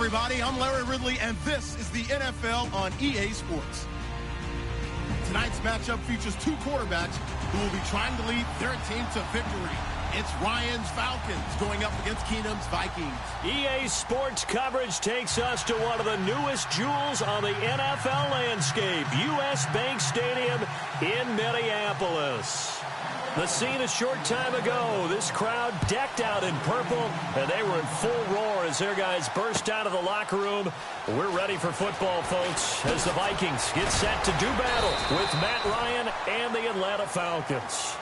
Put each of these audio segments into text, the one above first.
everybody. I'm Larry Ridley, and this is the NFL on EA Sports. Tonight's matchup features two quarterbacks who will be trying to lead their team to victory. It's Ryan's Falcons going up against Keenum's Vikings. EA Sports coverage takes us to one of the newest jewels on the NFL landscape, US Bank Stadium in Minneapolis. The scene a short time ago, this crowd decked out in purple, and they were in full roar as their guys burst out of the locker room. We're ready for football, folks, as the Vikings get set to do battle with Matt Ryan and the Atlanta Falcons.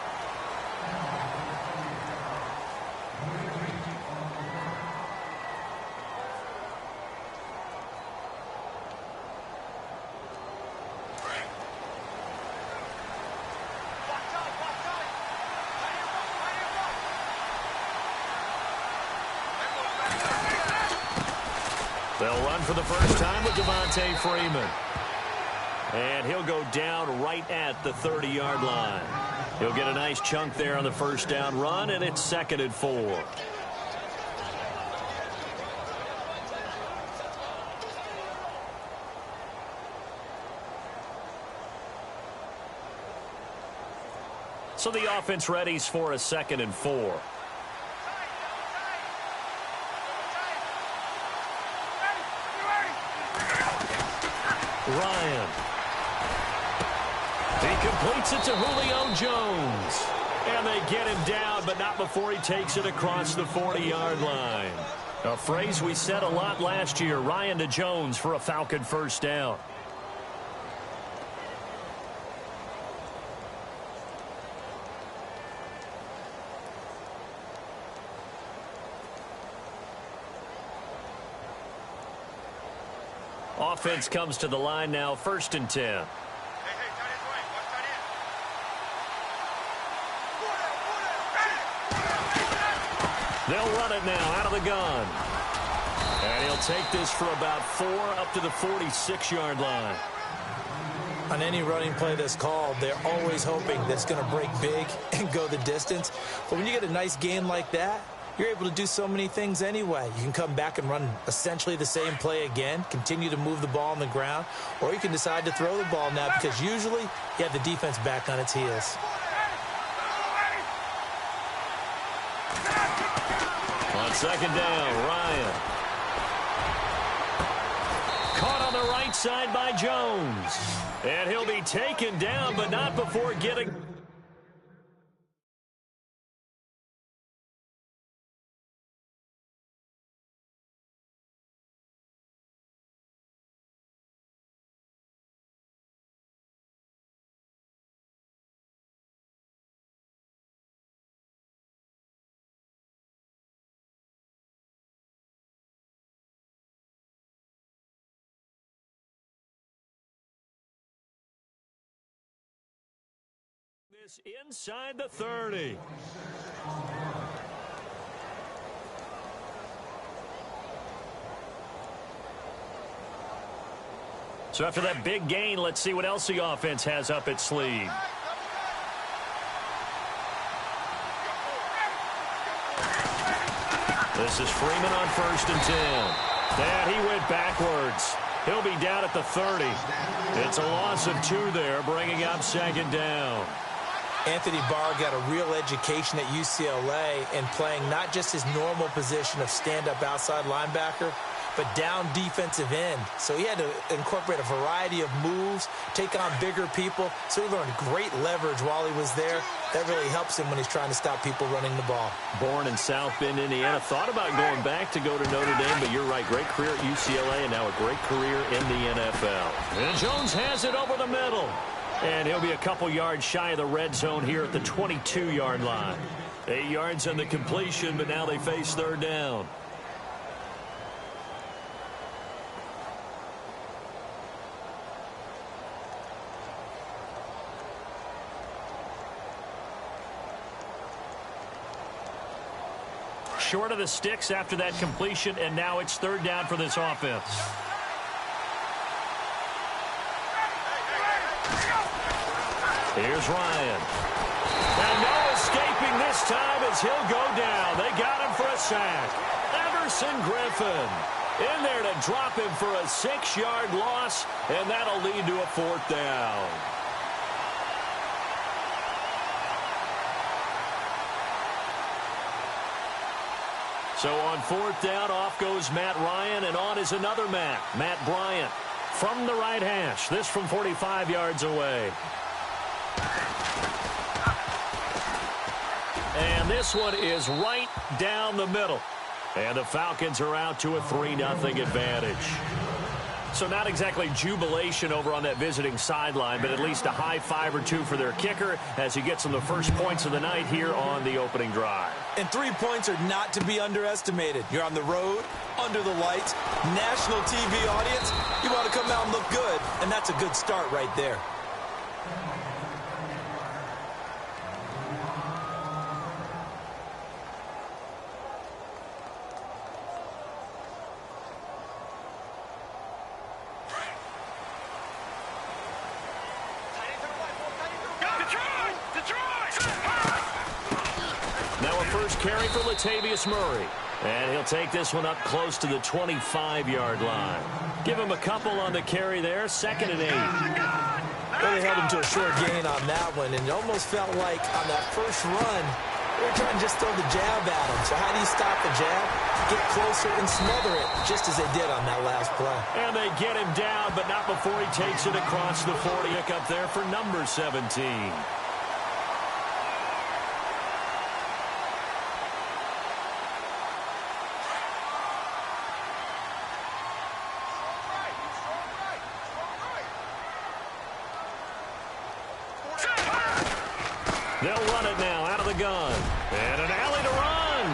They'll run for the first time with Devontae Freeman. And he'll go down right at the 30-yard line. He'll get a nice chunk there on the first down run, and it's 2nd and 4. So the offense readies for a 2nd and 4. Ryan. He completes it to Julio Jones. And they get him down, but not before he takes it across the 40-yard line. A phrase we said a lot last year, Ryan to Jones for a Falcon first down. Offense comes to the line now, 1st and 10. They'll run it now out of the gun. And he'll take this for about 4 up to the 46-yard line. On any running play that's called, they're always hoping that it's going to break big and go the distance. But when you get a nice game like that, you're able to do so many things anyway. You can come back and run essentially the same play again, continue to move the ball on the ground, or you can decide to throw the ball now because usually you have the defense back on its heels. On 2nd down, Ryan. Caught on the right side by Jones. And he'll be taken down, but not before getting... This inside the 30. So after that big gain, let's see what else the offense has up its sleeve. This is Freeman on 1st and 10. And he went backwards. He'll be down at the 30. It's a loss of 2 there, bringing up 2nd down. Anthony Barr got a real education at UCLA in playing not just his normal position of stand-up outside linebacker, but down defensive end. So he had to incorporate a variety of moves, take on bigger people. So he learned great leverage while he was there. That really helps him when he's trying to stop people running the ball. Born in South Bend, Indiana. Thought about going back to go to Notre Dame, but you're right. Great career at UCLA and now a great career in the NFL. And Jones has it over the middle. And he'll be a couple yards shy of the red zone here at the 22-yard line. 8 yards on the completion, but now they face 3rd down. Short of the sticks after that completion, and now it's 3rd down for this offense. Here's Ryan. And no escaping this time as he'll go down. They got him for a sack. Everson Griffin. In there to drop him for a 6-yard loss, and that'll lead to a 4th down. So on 4th down, off goes Matt Ryan, and on is another Matt Bryant, from the right hash. This from 45 yards away. And this one is right down the middle. And the Falcons are out to a 3-0 advantage. So not exactly jubilation over on that visiting sideline, but at least a high 5 or 2 for their kicker as he gets them the first points of the night here on the opening drive. And 3 points are not to be underestimated. You're on the road, under the lights, national TV audience. You want to come out and look good, and that's a good start right there. Carry for Latavius Murray. And he'll take this one up close to the 25-yard line. Give him a couple on the carry there. 2nd and 8. Well, they held him to a short gain on that one, and it almost felt like on that first run, they were trying to just throw the jab at him. So how do you stop the jab? Get closer and smother it, just as they did on that last play. And they get him down, but not before he takes it across the 40. Pick up there for number 17. They'll run it now out of the gun. And an alley to run.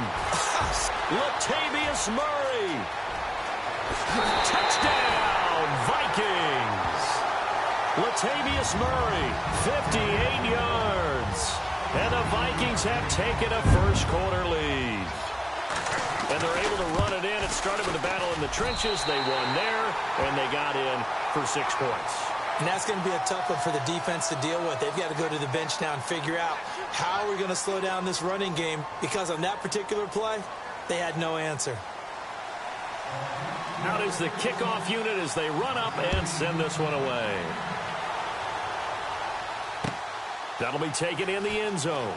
Latavius Murray. Touchdown, Vikings. Latavius Murray, 58 yards. And the Vikings have taken a first-quarter lead. And they're able to run it in. It started with a battle in the trenches. They won there, and they got in for 6 points. And that's going to be a tough one for the defense to deal with. They've got to go to the bench now and figure out how we're going to slow down this running game, because on that particular play, they had no answer. Out is the kickoff unit as they run up and send this one away. That'll be taken in the end zone.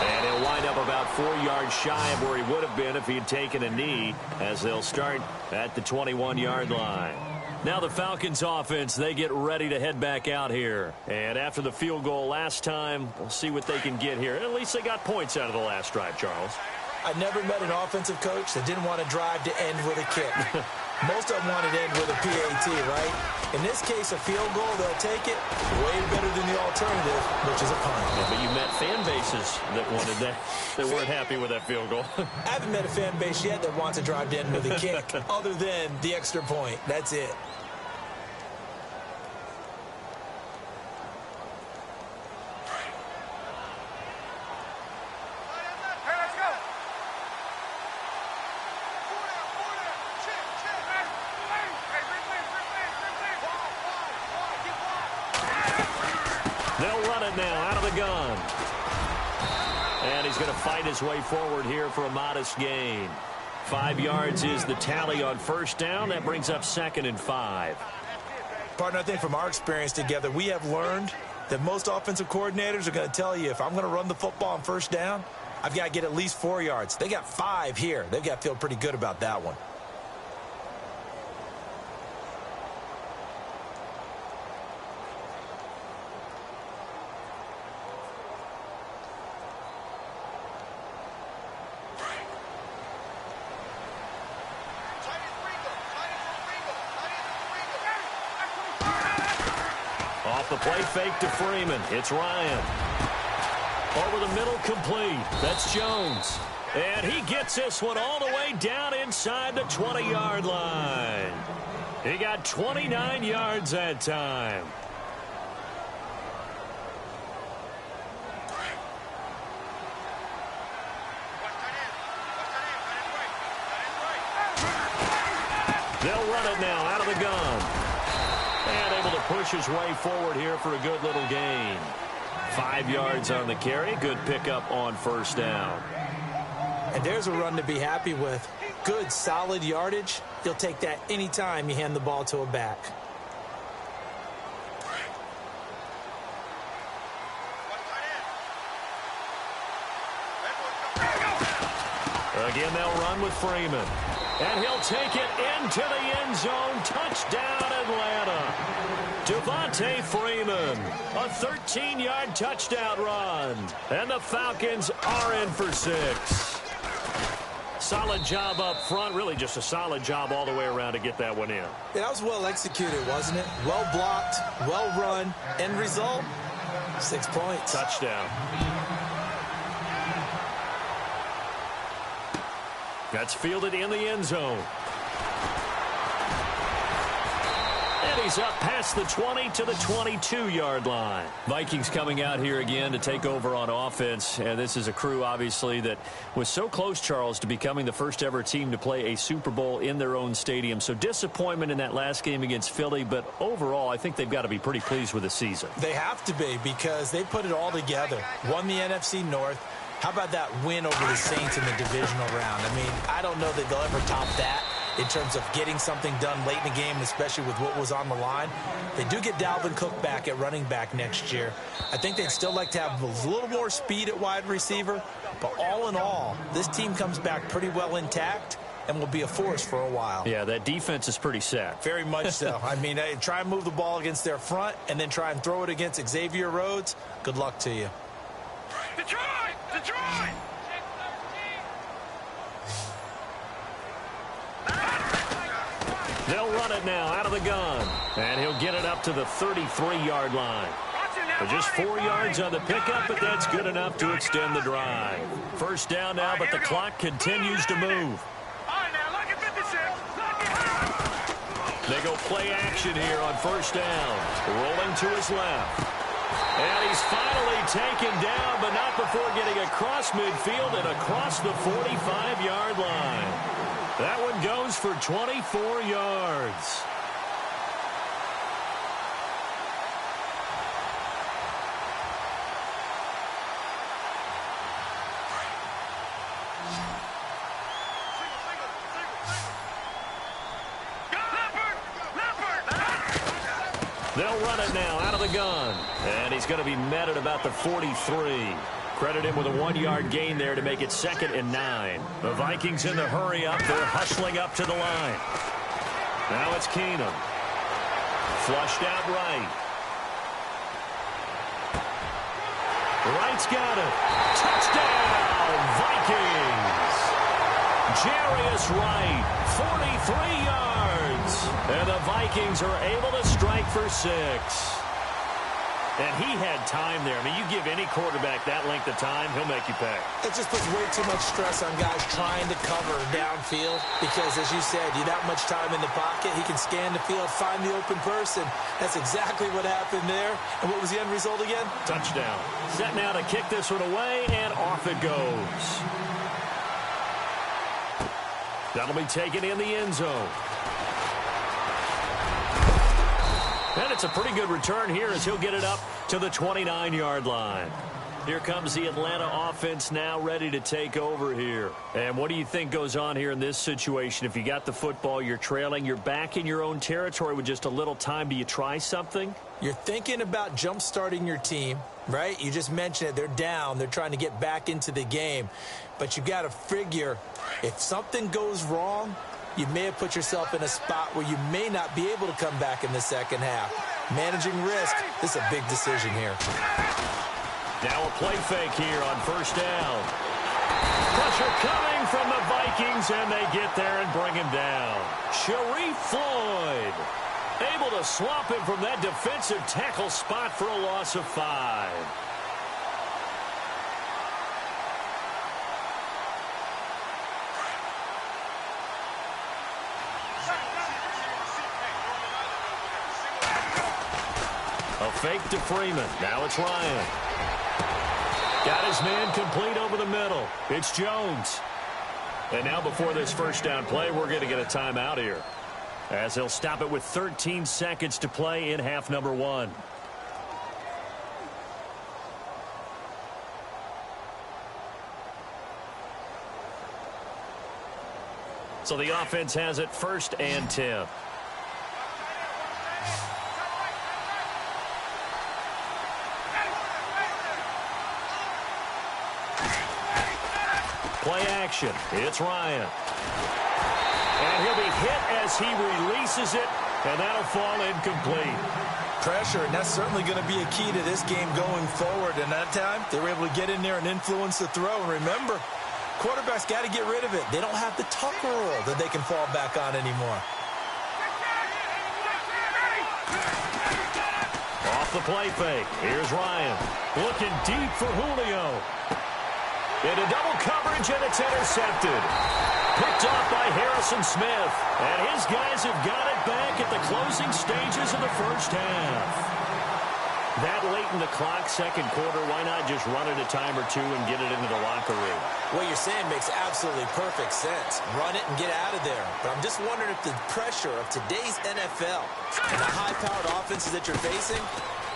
And he'll wind up about 4 yards shy of where he would have been if he had taken a knee, as they'll start at the 21-yard line. Now the Falcons offense, they get ready to head back out here. And after the field goal last time, we'll see what they can get here. At least they got points out of the last drive, Charles. I never met an offensive coach that didn't want to drive to end with a kick. Most of them want to end with a PAT, right? In this case, a field goal, they'll take it way better than the alternative, which is a punt. Yeah, but you met fan bases that wanted that, that weren't happy with that field goal. I haven't met a fan base yet that wants to drive to end with a kick, other than the extra point. That's it. Gun. And he's going to fight his way forward here for a modest gain. 5 yards is the tally on first down. That brings up 2nd and 5. Partner, I think from our experience together, we have learned that most offensive coordinators are going to tell you, if I'm going to run the football on first down, I've got to get at least 4 yards. They got 5 here. They've got to feel pretty good about that one. The play fake to Freeman. It's Ryan. Over the middle, complete. That's Jones. And he gets this one all the way down inside the 20-yard line. He got 29 yards that time. They'll run it now out of the gun. And able to push his way forward here for a good little gain. 5 yards on the carry. Good pickup on first down. And there's a run to be happy with. good, solid yardage, you'll take that anytime you hand the ball to a back. Again, they'll run with Freeman. And he'll take it into the end zone. Touchdown, Atlanta. Devontae Freeman, a 13-yard touchdown run. And the Falcons are in for 6. Solid job up front. Really just a solid job all the way around to get that one in. Yeah, that was well executed, wasn't it? Well blocked, well run. End result, 6 points. Touchdown. That's fielded in the end zone. And he's up past the 20 to the 22-yard line. Vikings coming out here again to take over on offense. And this is a crew, obviously, that was so close, Charles, to becoming the first ever team to play a Super Bowl in their own stadium. So disappointment in that last game against Philly. But overall, I think they've got to be pretty pleased with the season. They have to be, because they put it all together. Won the NFC North. How about that win over the Saints in the divisional round? I mean, I don't know that they'll ever top that in terms of getting something done late in the game, especially with what was on the line. They do get Dalvin Cook back at running back next year. I think they'd still like to have a little more speed at wide receiver. But all in all, this team comes back pretty well intact and will be a force for a while. Yeah, that defense is pretty set. Very much so. I mean, try and move the ball against their front and then try and throw it against Xavier Rhodes. Good luck to you. Detroit! Detroit! They'll run it now out of the gun. And he'll get it up to the 33-yard line. Just 4 yards on the pickup, but that's good enough to extend the drive. First down now, but the clock continues to move. They go play action here on first down. Rolling to his left. And he's finally taken down, but not before getting across midfield and across the 45-yard line. That one goes for 24 yards. They'll run it now out of the gun. And he's going to be met at about the 43. Credit him with a 1-yard gain there to make it 2nd and 9. The Vikings in the hurry up. They're hustling up to the line. Now it's Keenum. Flushed out right. Wright's got it. Touchdown, Vikings. Jarius Wright, 43 yards. And the Vikings are able to strike for 6. And he had time there. I mean, you give any quarterback that length of time, he'll make you pay. It just puts way too much stress on guys trying to cover downfield because, as you said, you that much time in the pocket, he can scan the field, find the open person. That's exactly what happened there. And what was the end result again? Touchdown. Set now to kick this one away, and off it goes. That'll be taken in the end zone. And it's a pretty good return here as he'll get it up to the 29-yard line. Here comes the Atlanta offense now ready to take over here. And what do you think goes on here in this situation? If you got the football, you're trailing, you're back in your own territory with just a little time. Do you try something? You're thinking about jump-starting your team, right? You just mentioned it. They're down. They're trying to get back into the game. But you got to figure if something goes wrong, you may have put yourself in a spot where you may not be able to come back in the second half. Managing risk, this is a big decision here. Now a play fake here on first down. Pressure coming from the Vikings, and they get there and bring him down. Sharif Floyd able to swap him from that defensive tackle spot for a loss of 5. A fake to Freeman. Now it's Ryan. Got his man complete over the middle. It's Jones. And now before this first down play, we're going to get a timeout here, as he'll stop it with 13 seconds to play in half number 1. So the offense has it 1st and 10. Play action. It's Ryan. And he'll be hit as he releases it, and that'll fall incomplete. Pressure, and that's certainly going to be a key to this game going forward. And that time, they were able to get in there and influence the throw. And remember, quarterbacks got to get rid of it. They don't have the tuck rule that they can fall back on anymore. Off the play fake. Here's Ryan. Looking deep for Julio. Into double coverage, and it's intercepted. Picked off by Harrison Smith. And his guys have got it back at the closing stages of the first half. That late in the clock, second quarter, why not just run it a time or two and get it into the locker room? What you're saying makes absolutely perfect sense. Run it and get out of there. But I'm just wondering if the pressure of today's NFL and the high-powered offenses that you're facing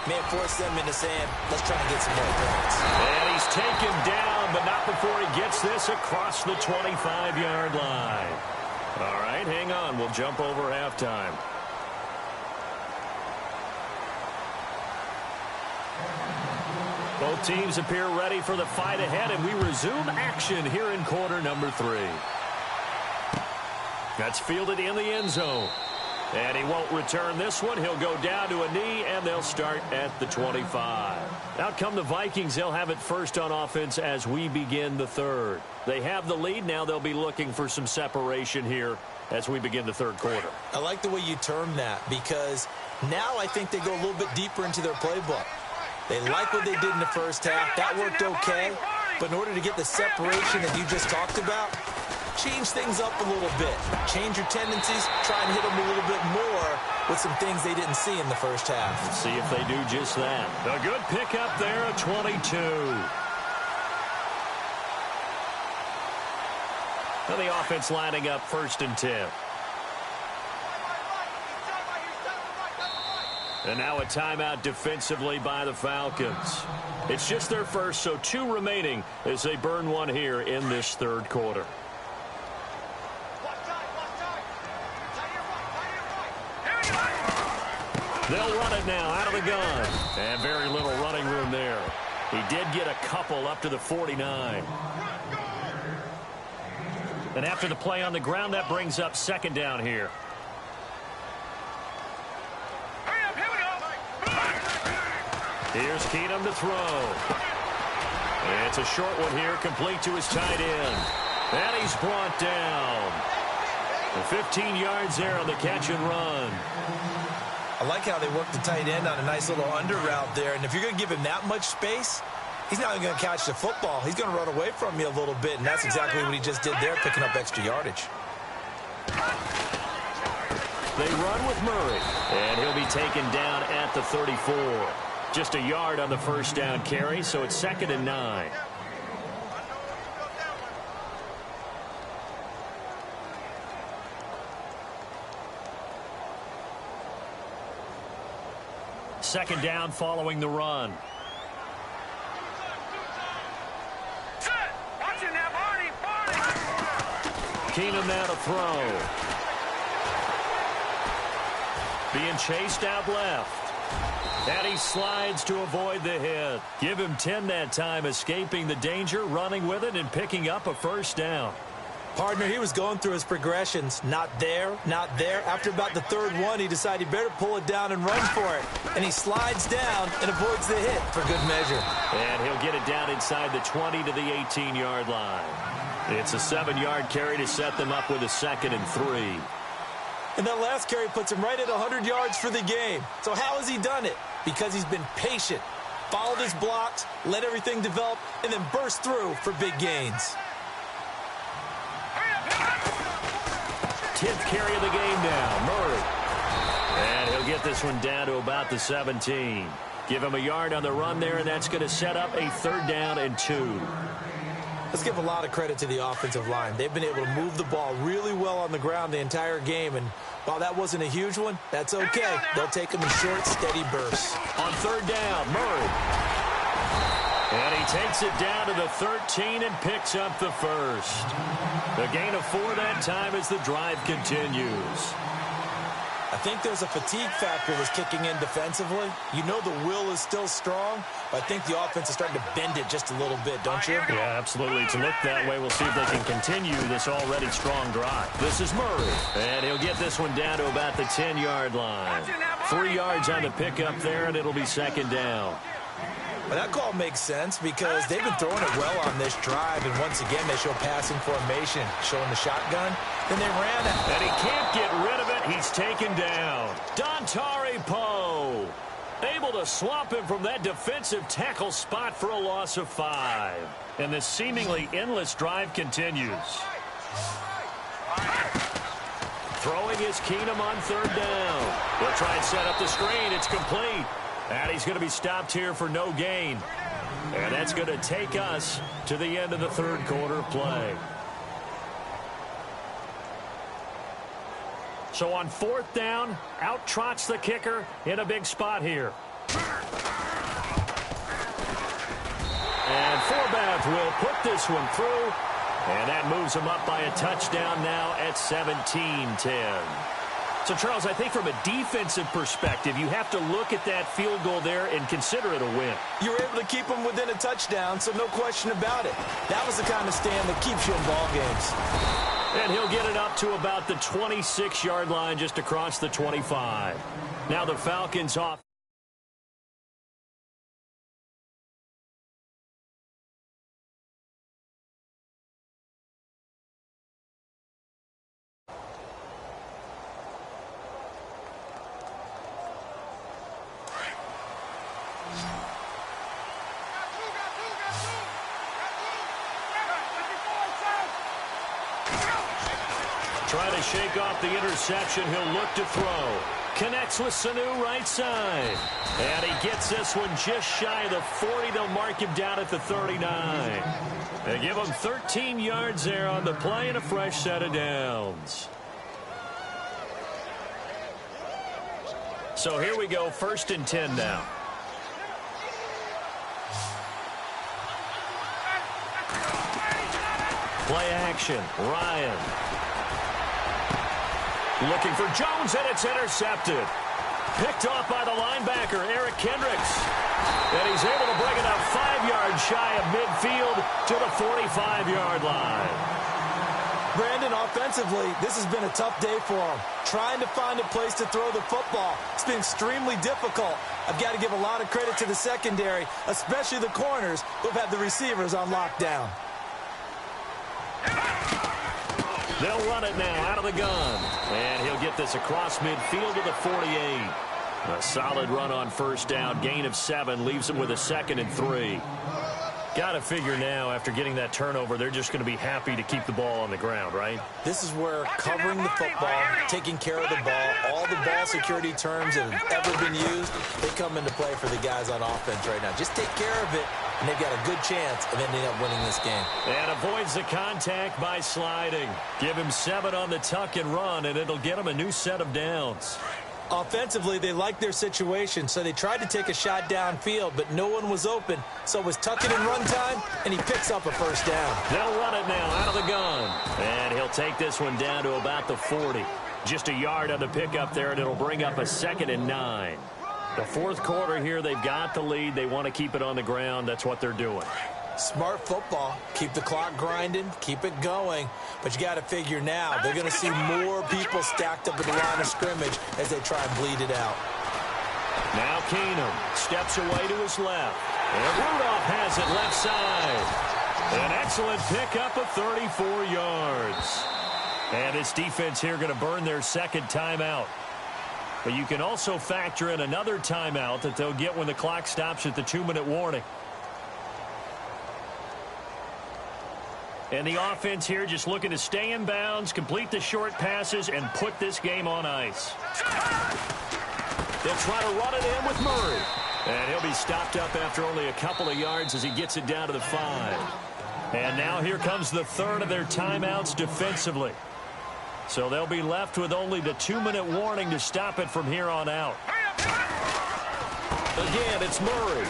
may force them into saying, let's try and get some more points. And he's taken down, but not before he gets this across the 25-yard line. All right, hang on. We'll jump over halftime. Both teams appear ready for the fight ahead, and we resume action here in quarter number 3. That's fielded in the end zone. And he won't return this one. He'll go down to a knee, and they'll start at the 25. Out come the Vikings. They'll have it first on offense as we begin the third. They have the lead. Now they'll be looking for some separation here as we begin the third quarter. I like the way you term that, because now I think they go a little bit deeper into their playbook. They like what they did in the first half. That worked okay. But in order to get the separation that you just talked about, change things up a little bit. Change your tendencies. Try and hit them a little bit more with some things they didn't see in the first half. Let's see if they do just that. A good pickup there at 22. And the offense lining up 1st and 10. And now a timeout defensively by the Falcons. It's just their first, so 2 remaining as they burn one here in this third quarter. They'll run it now out of the gun. And very little running room there. He did get a couple up to the 49. And after the play on the ground, that brings up 2nd down here. Here's Keenum to throw. It's a short one here, complete to his tight end. And he's brought down. 15 yards there on the catch and run. I like how they work the tight end on a nice little under route there. And if you're going to give him that much space, he's not even going to catch the football. He's going to run away from you a little bit, and that's exactly what he just did there, picking up extra yardage. They run with Murray, and he'll be taken down at the 34. Just a yard on the first down carry, so it's 2nd and 9. Second down following the run. Keenum now to throw. Being chased out left. And he slides to avoid the hit. Give him 10 that time, escaping the danger, running with it, and picking up a first down. Partner, he was going through his progressions. Not there, not there. After about the 3rd one, he decided he better pull it down and run for it. And he slides down and avoids the hit for good measure. And he'll get it down inside the 20 to the 18-yard line. It's a 7-yard carry to set them up with a 2nd and 3. And that last carry puts him right at 100 yards for the game. So how has he done it? Because he's been patient, followed his blocks, let everything develop, and then burst through for big gains. 10th carry of the game now, Murray. And he'll get this one down to about the 17. Give him a yard on the run there, and that's going to set up a 3rd down and 2. Let's give a lot of credit to the offensive line. They've been able to move the ball really well on the ground the entire game, and while that wasn't a huge one, that's okay. They'll take them in short, steady bursts. On 3rd down, Murray. And he takes it down to the 13 and picks up the first. A gain of 4 that time as the drive continues. I think there's a fatigue factor that's kicking in defensively. You know the will is still strong, but I think the offense is starting to bend it just a little bit, don't you? Yeah, absolutely. It's looked that way. We'll see if they can continue this already strong drive. This is Murray, and he'll get this one down to about the 10-yard line. 3 yards on the pickup there, and it'll be second down. Well, that call makes sense because they've been throwing it well on this drive, and once again, they show passing formation, showing the shotgun. Then they ran it. And he can't get rid of it. He's taken down. Dontari Poe able to swamp him from that defensive tackle spot for a loss of 5. And this seemingly endless drive continues. Throwing is Keenum on third down. He'll try and set up the screen. It's complete. And he's going to be stopped here for no gain. And that's going to take us to the end of the third quarter of play. So on fourth down, out trots the kicker in a big spot here. And Forbath will put this one through. And that moves him up by a touchdown now at 17-10. So, Charles, I think from a defensive perspective, you have to look at that field goal there and consider it a win. You were able to keep them within a touchdown, so no question about it. That was the kind of stand that keeps you in ball games. And he'll get it up to about the 26-yard line just across the 25. Now the Falcons off. Trying to shake off the interception. He'll look to throw. Connects with Sanu right side. And he gets this one just shy of the 40. They'll mark him down at the 39. They give him 13 yards there on the play and a fresh set of downs. So here we go, 1st and 10 now. Play action. Ryan. Looking for Jones, and it's intercepted. Picked off by the linebacker, Eric Kendricks. And he's able to bring it up 5 yards shy of midfield to the 45-yard line. Brandon, offensively, this has been a tough day for him. Trying to find a place to throw the football. It's been extremely difficult. I've got to give a lot of credit to the secondary, especially the corners who've had the receivers on lockdown. They'll run it now out of the gun. And he'll get this across midfield to the 48. A solid run on first down. Gain of 7 leaves him with a 2nd and 3. Got to figure now, after getting that turnover, they're just going to be happy to keep the ball on the ground, right? This is where covering the football, taking care of the ball, all the ball security terms that have ever been used, they come into play for the guys on offense right now. Just take care of it, and they've got a good chance of ending up winning this game. And avoids the contact by sliding. Give him 7 on the tuck and run, and it'll get him a new set of downs. Offensively, they liked their situation, so they tried to take a shot downfield, but no one was open. So it was tuck it and run time, and he picks up a first down. They'll run it now out of the gun. And he'll take this one down to about the 40. Just a yard on the pickup there, and it'll bring up a 2nd and 9. The fourth quarter here, they've got the lead. They want to keep it on the ground. That's what they're doing. Smart football. Keep the clock grinding. Keep it going. But you got to figure now, they're going to see more people stacked up at the line of scrimmage as they try and bleed it out. Now Keenum steps away to his left. And Rudolph has it left side. An excellent pickup of 34 yards. And this defense here going to burn their 2nd timeout. But you can also factor in another timeout that they'll get when the clock stops at the 2-minute warning. And the offense here just looking to stay in bounds, complete the short passes, and put this game on ice. They'll try to run it in with Murray. And he'll be stopped up after only a couple of yards as he gets it down to the 5. And now here comes the 3rd of their timeouts defensively. So they'll be left with only the 2-minute warning to stop it from here on out. Again, it's Murray.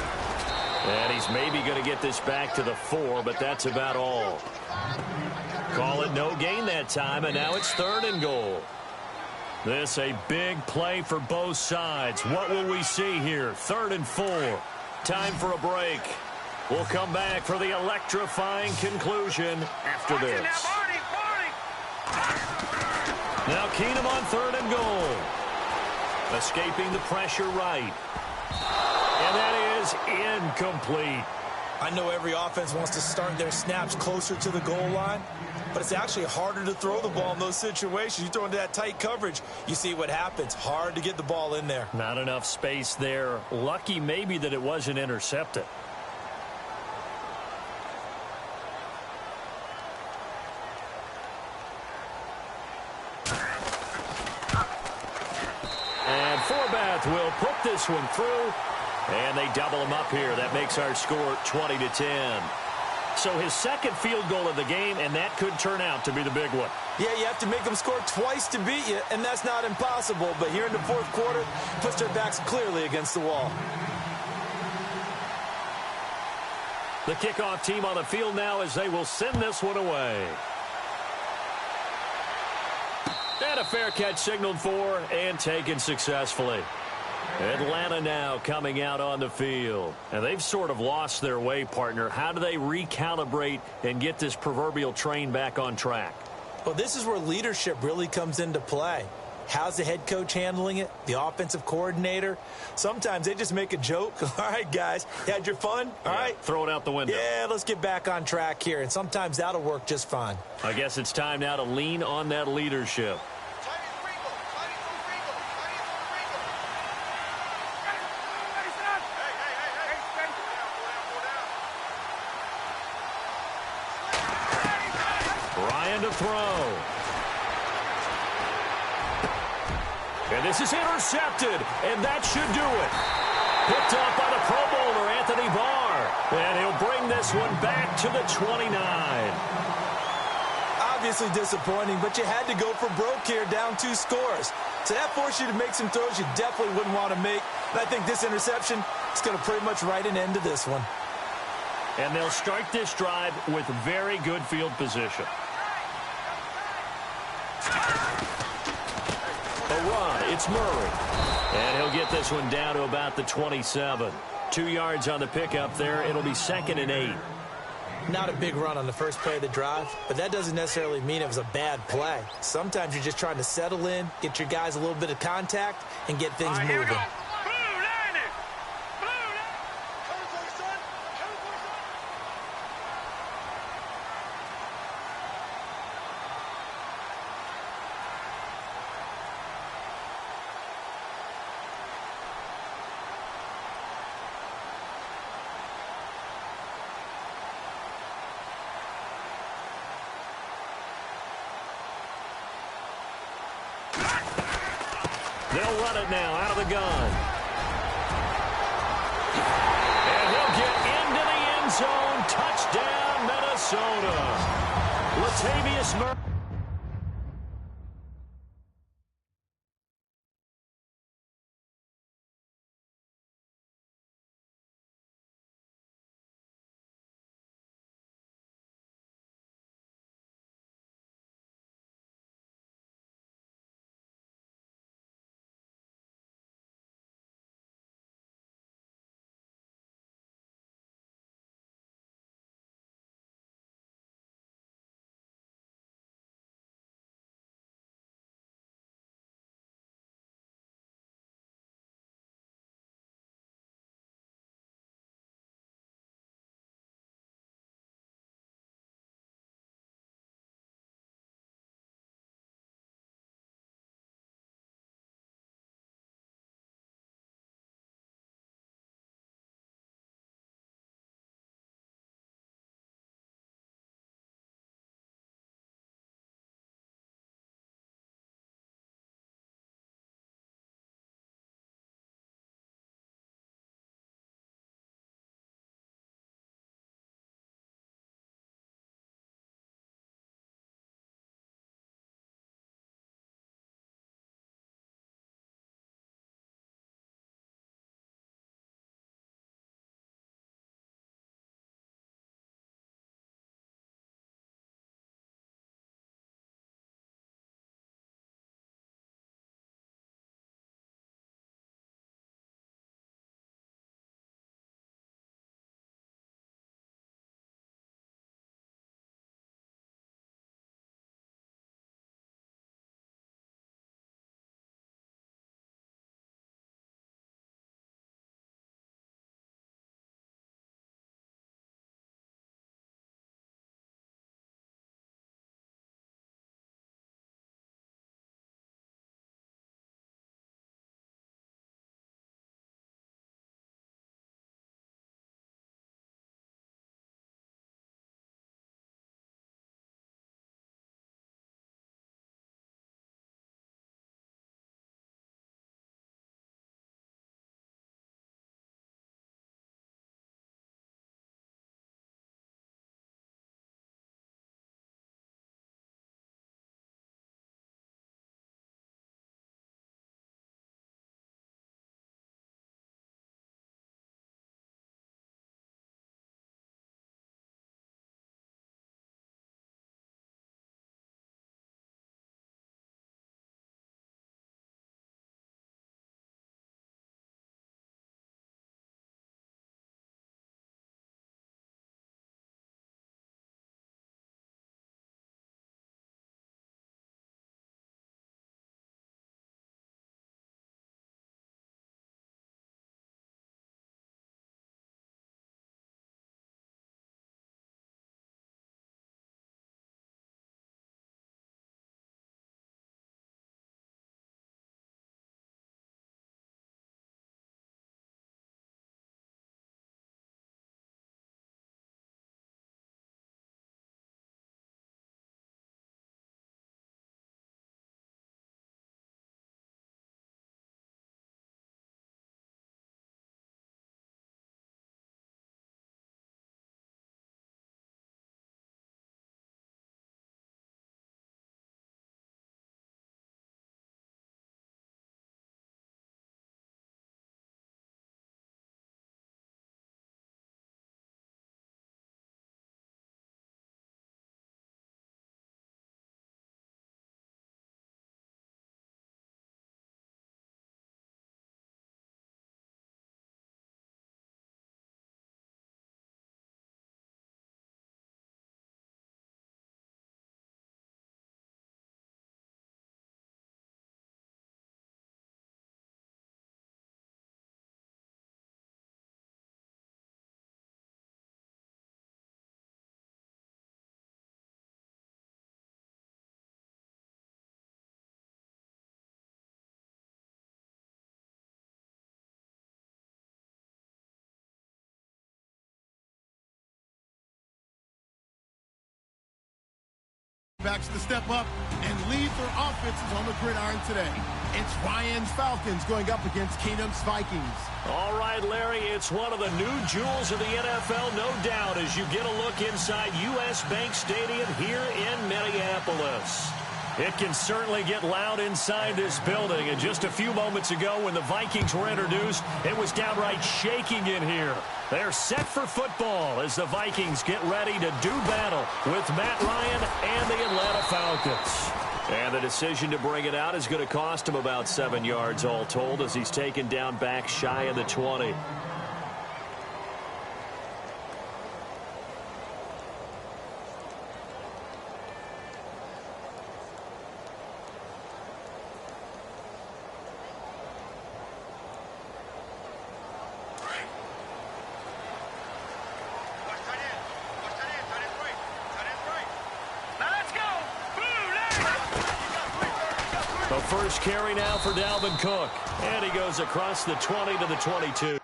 And he's maybe going to get this back to the 4, but that's about all. Call it no gain that time, and now it's 3rd and goal. This a big play for both sides. What will we see here? 3rd and 4. Time for a break. We'll come back for the electrifying conclusion after this. Now Keenum on 3rd and goal. Escaping the pressure right. And that is incomplete. I know every offense wants to start their snaps closer to the goal line, but it's actually harder to throw the ball in those situations. You throw into that tight coverage, you see what happens. Hard to get the ball in there. Not enough space there. Lucky maybe that it wasn't intercepted. And Forbath will put this one through. And they double him up here. That makes our score 20-10. So his second field goal of the game, and that could turn out to be the big one. Yeah, you have to make them score twice to beat you, and that's not impossible. But here in the 4th quarter, puts their backs clearly against the wall. The kickoff team on the field now as they will send this one away. And a fair catch signaled for and taken successfully. Atlanta now coming out on the field. And they've sort of lost their way, partner. How do they recalibrate and get this proverbial train back on track? Well, this is where leadership really comes into play. How's the head coach handling it? The offensive coordinator? Sometimes they just make a joke. All right, guys, you had your fun? All right. Throw it out the window. Yeah, let's get back on track here. And sometimes that'll work just fine. I guess it's time now to lean on that leadership. To throw. And this is intercepted, and that should do it. Picked up by the Pro Bowler, Anthony Barr. And he'll bring this one back to the 29. Obviously disappointing, but you had to go for broke here, down 2 scores. So that forced you to make some throws you definitely wouldn't want to make. And I think this interception is going to pretty much write an end to this one. And they'll start this drive with very good field position. A run, it's Murray. And he'll get this one down to about the 27. 2 yards on the pickup there. It'll be 2nd and 8. Not a big run on the first play of the drive, but that doesn't necessarily mean it was a bad play. Sometimes you're just trying to settle in, get your guys a little bit of contact, and get things moving. They'll run it now out of the gun. And he'll get into the end zone. Touchdown, Minnesota. Latavius Murray. quarterbacks to step up and lead their offenses on the gridiron today. It's Ryan's Falcons going up against Keenum's Vikings. All right, Larry, it's one of the new jewels of the NFL, no doubt, as you get a look inside U.S. Bank Stadium here in Minneapolis. It can certainly get loud inside this building. And just a few moments ago when the Vikings were introduced, it was downright shaking in here. They're set for football as the Vikings get ready to do battle with Matt Ryan and the Atlanta Falcons. And the decision to bring it out is going to cost him about 7 yards all told as he's taken down back shy of the 20. The first carry now for Dalvin Cook. And he goes across the 20 to the 22.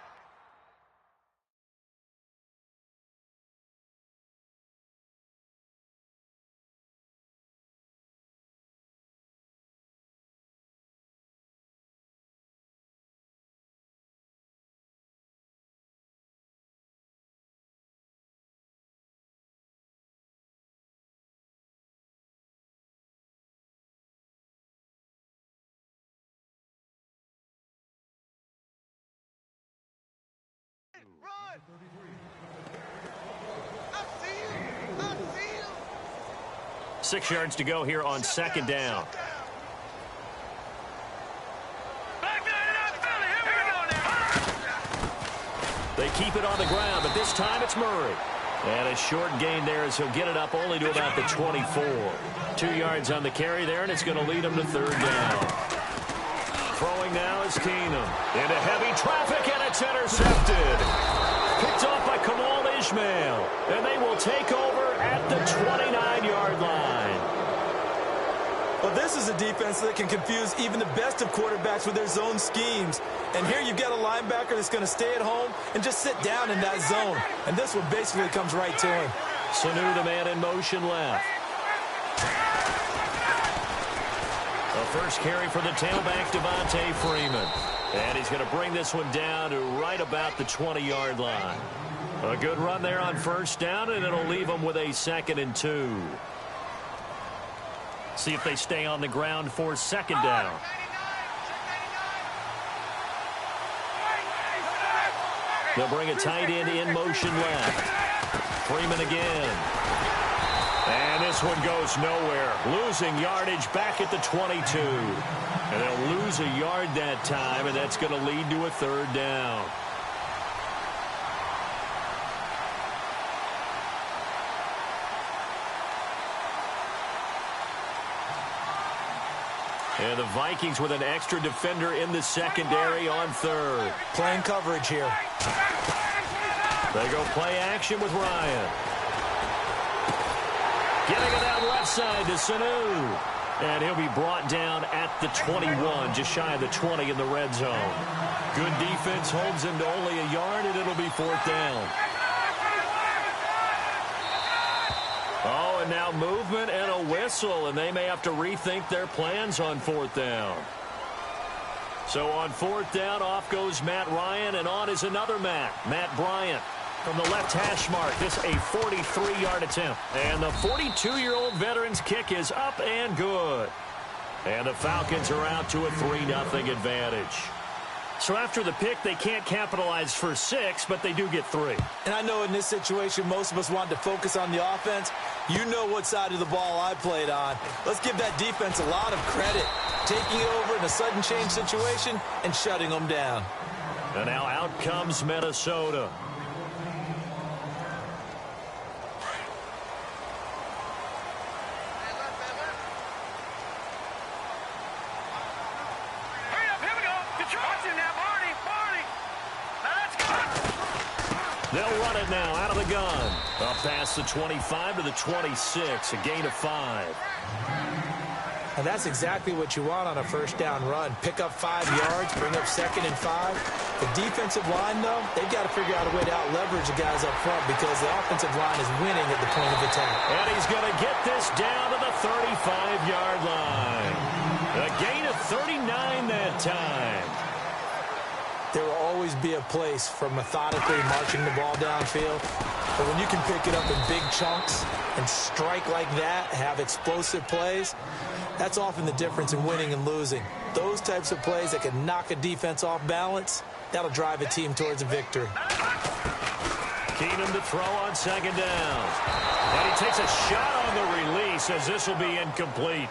Run! I see you! I see you! 6 yards to go here on second down. Back to the Philly! Here we go now! They keep it on the ground, but this time it's Murray. And a short gain there as he'll get it up only to about the 24. 2 yards on the carry there, and it's going to lead him to third down. Throwing now is Keenum. Into heavy traffic, and it's intercepted. Picked off by Kamal Ishmael. And they will take over at the 29-yard line. Well, this is a defense that can confuse even the best of quarterbacks with their zone schemes. And here you've got a linebacker that's going to stay at home and just sit down in that zone. And this one basically comes right to him. Sanu, the man in motion left. The first carry for the tailback, Devontae Freeman. And he's going to bring this one down to right about the 20-yard line. A good run there on first down, and it'll leave them with a 2nd and 2. See if they stay on the ground for second down. They'll bring a tight end in motion left. Freeman again. And this one goes nowhere. Losing yardage back at the 22. And they'll lose a yard that time, and that's going to lead to a third down. And the Vikings with an extra defender in the secondary on third. Playing coverage here. They go play action with Ryan. Getting it out left side to Sanu. And he'll be brought down at the 21, just shy of the 20 in the red zone. Good defense holds him to only a yard, and it'll be fourth down. Oh, and now movement and a whistle, and they may have to rethink their plans on fourth down. So on fourth down, off goes Matt Ryan, and on is another Matt Bryant. From the left hash mark, this a 43-yard attempt. And the 42-year-old veteran's kick is up and good. And the Falcons are out to a 3-0 advantage. So after the pick, they can't capitalize for 6, but they do get 3. And I know in this situation, most of us want to focus on the offense. You know what side of the ball I played on. Let's give that defense a lot of credit. Taking it over in a sudden change situation and shutting them down. And now out comes Minnesota. They'll run it now out of the gun. Up past the 25 to the 26, a gain of 5. And that's exactly what you want on a first down run. Pick up 5 yards, bring up 2nd and 5. The defensive line, though, they've got to figure out a way to out-leverage the guys up front because the offensive line is winning at the point of attack. And he's going to get this down to the 35-yard line. A gain of 39 that time. There will always be a place for methodically marching the ball downfield. But when you can pick it up in big chunks and strike like that, have explosive plays, that's often the difference in winning and losing. Those types of plays that can knock a defense off balance, that'll drive a team towards a victory. Keenum to throw on second down. And he takes a shot on the release as this will be incomplete.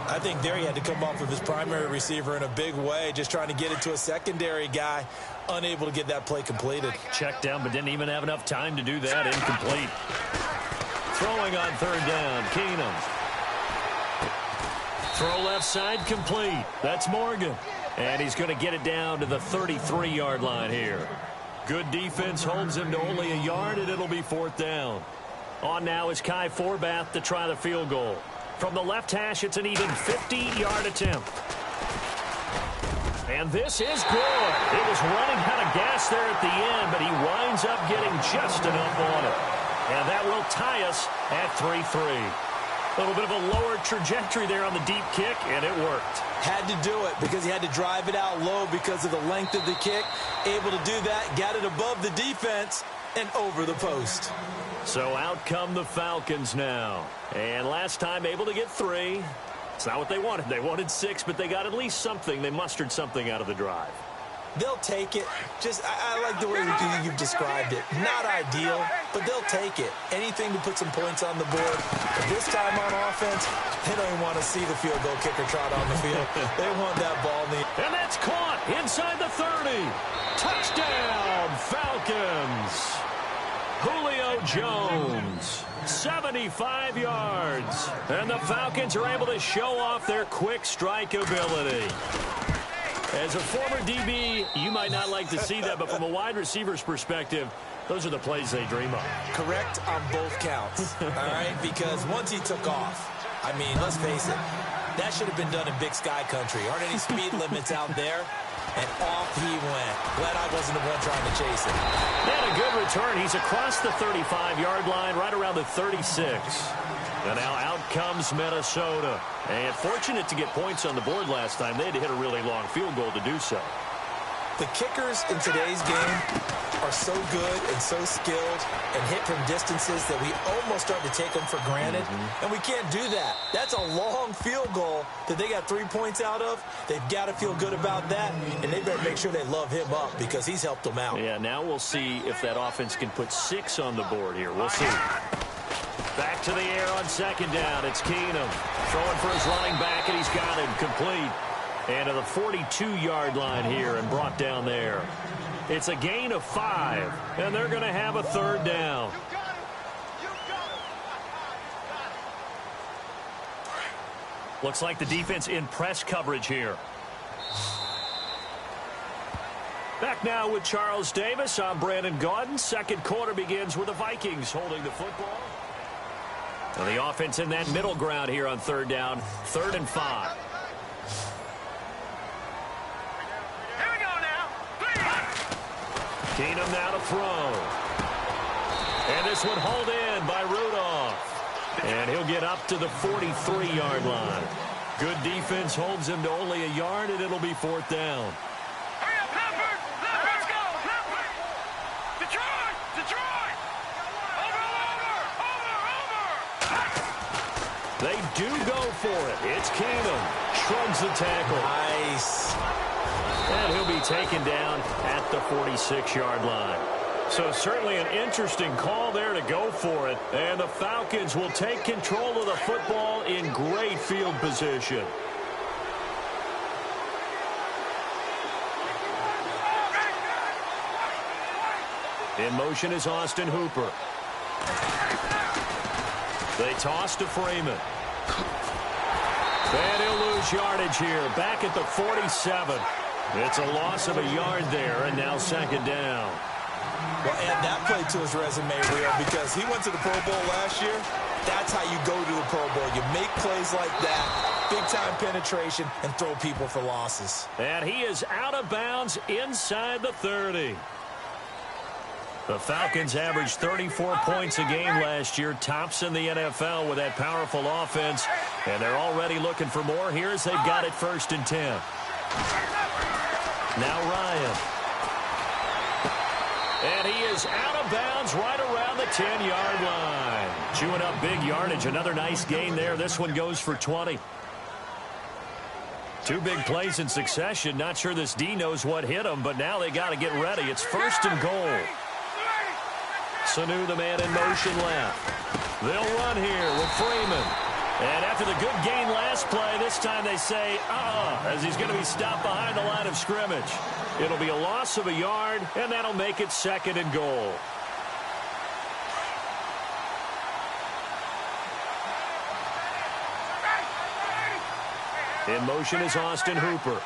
I think there he had to come off of his primary receiver in a big way, just trying to get it to a secondary guy, unable to get that play completed. Checked down, but didn't even have enough time to do that. Incomplete. Throwing on third down, Keenum. Throw left side, complete. That's Morgan. And he's going to get it down to the 33-yard line here. Good defense holds him to only a yard, and it'll be fourth down. On now is Kai Forbath to try the field goal. From the left hash, it's an even 50-yard attempt. And this is good. It was running out of gas there at the end, but he winds up getting just enough on it. And that will tie us at 3-3. A little bit of a lower trajectory there on the deep kick, and it worked. Had to do it because he had to drive it out low because of the length of the kick. Able to do that, got it above the defense and over the post. So out come the Falcons now. And last time able to get 3. It's not what they wanted. They wanted 6, but they got at least something. They mustered something out of the drive. They'll take it. I like the way you've described it. Not ideal, but they'll take it. Anything to put some points on the board. But this time on offense, they don't even want to see the field goal kicker trot on the field. They want that ball in the... And that's caught inside the 30. Touchdown, Falcons. Julio Jones, 75 yards. And the Falcons are able to show off their quick strike ability. As a former DB, you might not like to see that, but from a wide receiver's perspective, those are the plays they dream of. Correct on both counts, all right? Because once he took off, I mean, let's face it, that should have been done in Big Sky Country. Aren't any speed limits out there? And off he went. Glad I wasn't the one trying to chase it. And a good return. He's across the 35-yard line, right around the 36. And now out comes Minnesota. And fortunate to get points on the board last time. They had to hit a really long field goal to do so. The kickers in today's game are so good and so skilled and hit from distances that we almost start to take them for granted. And we can't do that. That's a long field goal that they got 3 points out of. They've got to feel good about that, and they better make sure they love him up because he's helped them out. Yeah, now we'll see if that offense can put 6 on the board here. We'll see. Back to the air on second down. It's Keenum throwing for his running back, and he's got him complete. And to the 42-yard line here and brought down there. It's a gain of 5, and they're going to have a third down. Looks like the defense in press coverage here. Back now with Charles Davis. I'm Brandon Gaudin. Second quarter begins with the Vikings holding the football. And the offense in that middle ground here on third down. 3rd and 5. Keenum now to throw. And this one hauled in by Rudolph. And he'll get up to the 43-yard line. Good defense holds him to only a yard, and it'll be 4th down. Hurry up, Leopard! Let's go! Leopard! Detroit! Detroit! Over! They do go for it. It's Keenum. Shrugs the tackle. Nice. And he'll be taken down at the 46-yard line. So certainly an interesting call there to go for it. And the Falcons will take control of the football in great field position. In motion is Austin Hooper. They toss to Freeman. And he'll lose yardage here. Back at the 47. It's a loss of a yard there, and now 2nd down. Well, add that play to his resume, Real, because he went to the Pro Bowl last year. That's how you go to the Pro Bowl. You make plays like that, big-time penetration and throw people for losses. And he is out of bounds inside the 30. The Falcons averaged 34 points a game last year, tops in the NFL with that powerful offense. And they're already looking for more here as they've got it 1st and 10. Now Ryan. And he is out of bounds right around the 10-yard line. Chewing up big yardage. Another nice gain there. This one goes for 20. 2 big plays in succession. Not sure this D knows what hit him, but now they got to get ready. It's 1st and goal. Sanu, the man in motion left. They'll run here with Freeman. And after the good gain last play, this time they say, as he's going to be stopped behind the line of scrimmage. It'll be a loss of a yard, and that'll make it 2nd and goal. In motion is Austin Hooper.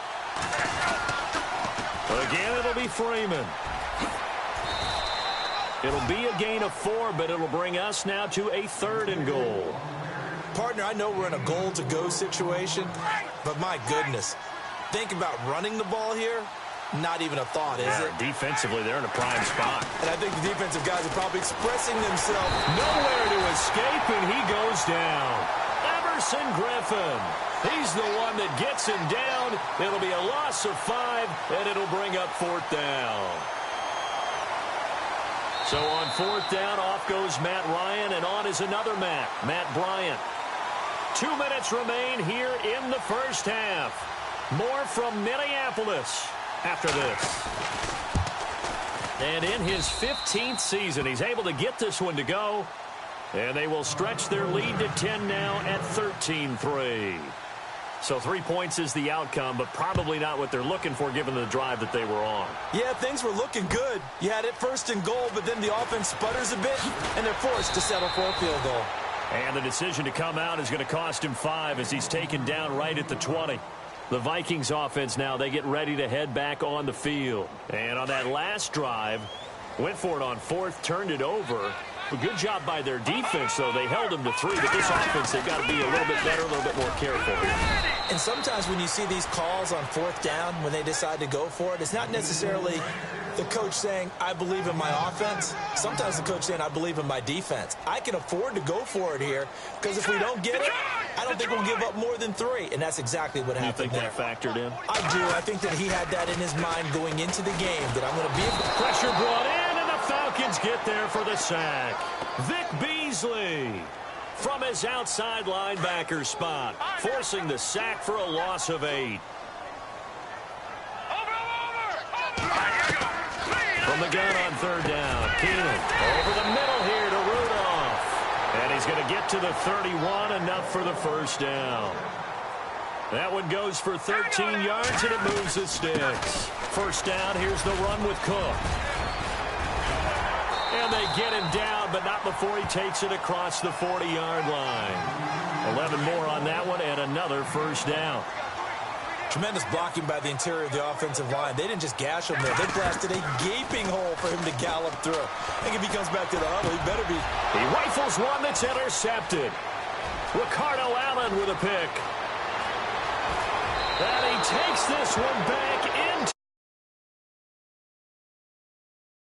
Again, it'll be Freeman. It'll be a gain of 4, but it'll bring us now to a 3rd and goal. Partner, I know we're in a goal-to-go situation, but my goodness, think about running the ball here. Not even a thought, is it? Defensively, they're in a prime spot. And I think the defensive guys are probably expressing themselves. Nowhere to escape, and he goes down. Everson Griffin. He's the one that gets him down. It'll be a loss of 5, and it'll bring up 4th down. So on 4th down, off goes Matt Ryan, and on is another Matt Bryant. 2 minutes remain here in the 1st half. More from Minneapolis after this. And in his 15th season, he's able to get this one to go. And they will stretch their lead to 10 now at 13-3. So 3 points is the outcome, but probably not what they're looking for given the drive that they were on. Yeah, things were looking good. You had it 1st and goal, but then the offense sputters a bit, and they're forced to settle for a field goal. And the decision to come out is going to cost him 5 as he's taken down right at the 20. The Vikings offense now, they get ready to head back on the field. And on that last drive, went for it on 4th, turned it over. A good job by their defense, though. They held them to 3, but this offense, they've got to be a little bit better, a little bit more careful here. And sometimes when you see these calls on 4th down, when they decide to go for it, it's not necessarily the coach saying, I believe in my offense. Sometimes the coach saying, I believe in my defense. I can afford to go for it here, because if we don't get it, I don't think we'll give up more than 3. And that's exactly what happened there. You think that factored in? I do. I think that he had that in his mind going into the game, that I'm going to be able to... Pressure brought in, and the Falcons get there for the sack. Vic Beasley from his outside linebacker spot, forcing the sack for a loss of 8. From the gun on 3rd down, Keenan over the middle here to Rudolph. And he's going to get to the 31, enough for the 1st down. That one goes for 13 yards, and it moves the sticks. 1st down, here's the run with Cook. And they get him down, but not before he takes it across the 40-yard line. 11 more on that one, and another 1st down. Tremendous blocking by the interior of the offensive line. They didn't just gash him there. They blasted a gaping hole for him to gallop through. I think if he comes back to the huddle, he better be. He rifles one that's intercepted. Ricardo Allen with a pick. And he takes this one back.